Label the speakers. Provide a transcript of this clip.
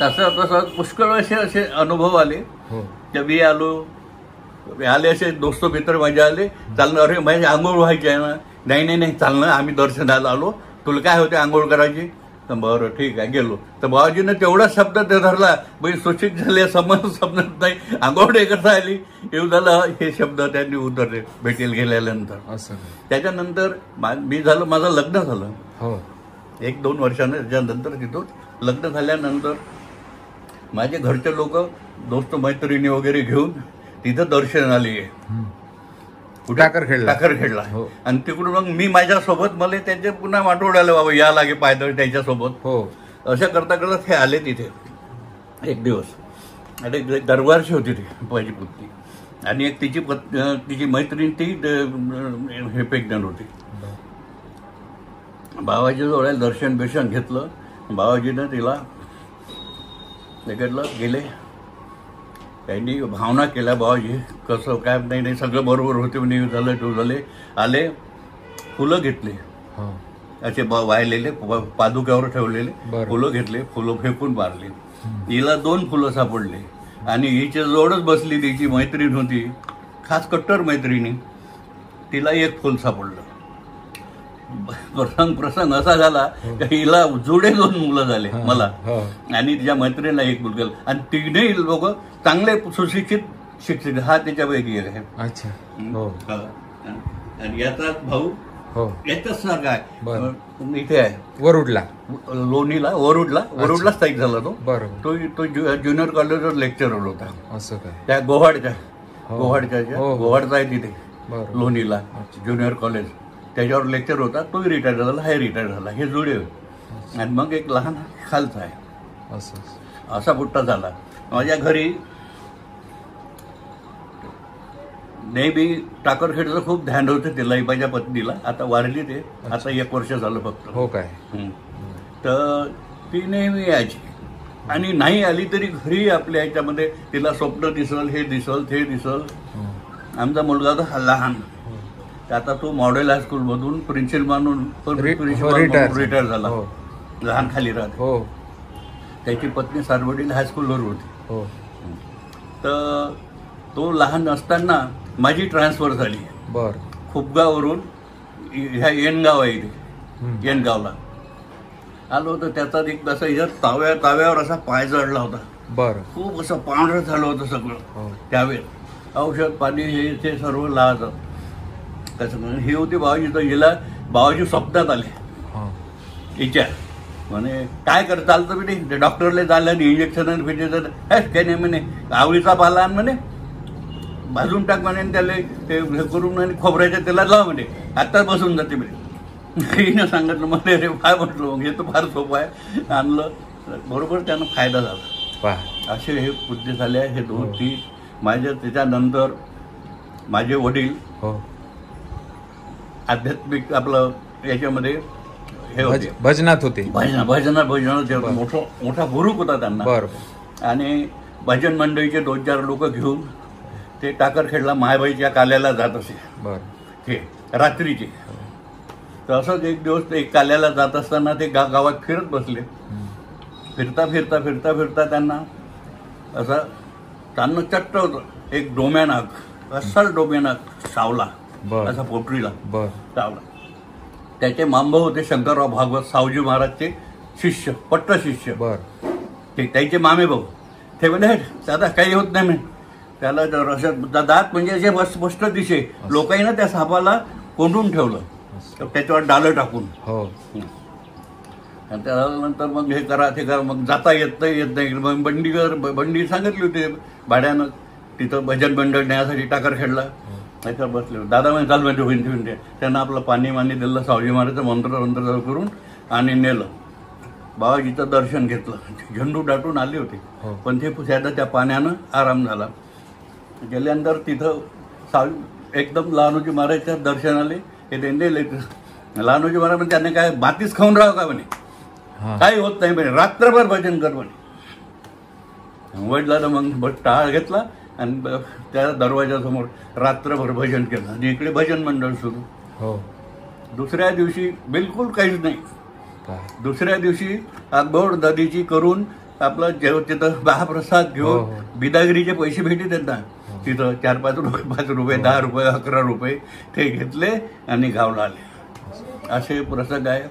Speaker 1: तसं तसं पुष्कळ असे अनुभव आले.
Speaker 2: हो.
Speaker 1: की मी आले असे दोस्त मित्र माझे आले, चालणं, अरे माझी आंघोळ व्हायची आहे ना, नाही चालणं, आम्ही दर्शनाला आलो, तुला काय होते आंघोळ करायची, तर बरं ठीक आहे गेलो. तर बाबाजीनं तेवढा शब्द ते धरला, म्हणजे सूचित झाले, समजत नाही आंघोळ नाही करता आली, येऊ झालं हे शब्द त्यांनी उतरले भेटेल गेल्यानंतर.
Speaker 2: असं
Speaker 1: त्याच्यानंतर माझं लग्न झालं.
Speaker 2: हो.
Speaker 1: 1-2 वर्षानं त्याच्यानंतर तिथून लग्न झाल्यानंतर माझे घरचे लोक दोस्त मैत्रिणी वगैरे घेऊन तिथं दर्शन आली आहे. टाकरखेडला. आणि तिकडून मग मी माझ्यासोबत मला त्याचे पुन्हा वाटोळ्याला बाबा या लागे पायदळ त्याच्यासोबत. हो. असं करता ते आले तिथे एक दिवस. आणि दरबारशी होती ती माझी पुतणी, आणि एक तिची मैत्रीण ती हे प्रेग्नंट होती. बाबाजीजवळ दर्शन बिर्शन घेतलं. बाबाजीनं तिला गेले, त्यांनी भावना केल्या, बाबाजी कसं काय, नाही सगळं बरोबर होते म्हणे, झाले आले, फुलं घेतले असे वाहिलेले पादुक्यावर ठेवलेले फुलं घेतले, फुलं फेकून मारली. हिला 2 फुलं सापडले, आणि हिच्या जवळच बसली तिची मैत्रीण होती, खास कट्टर मैत्रिणी, तिला 1 फुल सापडलं. प्रसंग असा झाला की हिला जुडे 2 मुलं झाले मला, आणि तिच्या मैत्रिणीला 1 मुलगा, आणि 3ही लोक चांगले शिक्षित हा त्याच्यापैकी एक आहे.
Speaker 2: अच्छा.
Speaker 1: आणि याचा भाऊ याचाच सारखा आहे, इथे आहे
Speaker 2: वरुडला,
Speaker 1: लोणीला, वरुडला स्थायिक झाला तो ज्युनियर कॉलेजवर लेक्चरर होता. असं काय? त्या गोवाडचा आहे तिथे लोणीला ज्युनियर कॉलेज, त्याच्यावर लेक्चर होता, तोही रिटायर झाला, हे रिटायर झाला, हे जुळे. आणि मग एक लहान खालचा आहे, असा बुट्टा झाला. माझ्या घरी नेहमी टाकरखेडचं खूप ध्यान होतं तिला, माझ्या पत्नीला. आता वारली ते, आता 1 वर्ष झालं फक्त. हो काय? तर ती नेहमी यायची, आणि नाही आली तरी घरी आपल्या ह्याच्यामध्ये तिला स्वप्न दिसल, हे दिसल, ते दिसल. आमचा मुलगा तर लहान, आता तो मॉडेल हायस्कूलमधून प्रिन्सिपल म्हणून रिटायर झाला, लहान खाली राहत. त्याची पत्नी सारवडीला हायस्कूलवर होती. तर तो लहान असताना माझी ट्रान्सफर झाली. खुपगाववरून ह्या येणगाव आहे इथे, येणगावला आलो होतं. त्याचा एक असं ताव्यावर असा पाय जडला होता, खूप असं पांढरं झालं होतं सगळं. त्यावेळेस औषध पाणी हे ते सर्व लावायचं. कसं हे होते बाबाजी, तर हिला बाबाजी स्वप्नात आले हिच्या, म्हणे काय कर चालतं म्हणे, डॉक्टरला झालं आणि इंजेक्शन फिजेक्शन काय नाही म्हणे, आवळीचा पाला आण म्हणे, भाजून टाक म्हणे, त्याला ते हे करून आणि खोबऱ्याच्या तेला लाव म्हणे, आत्ताच बसून जाते म्हणे. हिनं सांगितलं मला, अरे काय म्हटलं, मग हे तर फार सोपं आहे. आणलं, बरोबर त्यानं फायदा झाला. असे हे बुद्धी झाले. हे 2-3 माझ्या. त्याच्यानंतर माझे वडील आध्यात्मिक आपलं याच्यामध्ये हे होते, भजनात होते, मोठा गुरु होता त्यांना. आणि भजन मंडळीचे 2-4 लोक घेऊन ते टाकरखेडला मायबाईच्या काल्याला जात असे ते रात्रीचे. तर असंच एक दिवस एक काल्याला जात असताना ते गावात फिरत बसले. फिरता त्यांना असं त्यांना चट्ट होतं, एक डोम्यानाग, अस्सल डोम्यानाग सावला, असा पोटरीला सावला. त्याचे मांबव होते शंकरराव भागवत, सावजी महाराजचे शिष्य, पट्ट शिष्य. ते त्याचे मामे भाऊ. ते म्हणे दादा काही होत नाही म्हणे, त्याला दात म्हणजे असे स्पष्ट दिसे. लोकांनी त्या सापाला कोंडून ठेवलं त्याच्यावर डालं टाकून. त्यानंतर मग हे करा ते करा, मग जाता येत नाही. मग बंडी सांगितली होती भाड्यानं, तिथं भजन मंडळ न्यायासाठी टाकरखेडला. त्याच्यावर बसले. दादा म्हणजे चाल म्हणजे होईन. त्यांना आपलं पाणी दिलं, सावजी महाराजचं मंत्र करून आणि नेलं. बाबाजीचं दर्शन घेतलं. झेंडू दाटून आले होते, पण ते त्या पाण्यानं आराम झाला. गेल्यानंतर तिथं एकदम लहानोजी महाराजच्या दर्शनाले हे त्यांनी लहानोजी महाराज म्हणजे त्यांनी काय बातीच खाऊन राहावं का म्हणे, काही होत नाही म्हणे, रात्रभर भजन कर म्हणे. वडिलांना मग टाळ घेतला आणि त्या दरवाजासमोर रात्रभर भजन केलं. आणि इकडे भजन मंडळ सुरू. दुसऱ्या दिवशी बिलकुल काहीच नाही. दुसऱ्या दिवशी आंघोळ नदीची करून आपलं जेव्हा तिथं महाप्रसाद घेऊन बिदागिरीचे पैसे भेटले त्यांना तिथं 4-5 रुपये 5 रुपये 10 रुपये 11 रुपये ते घेतले आणि गावला आले. असे प्रसंग आहे.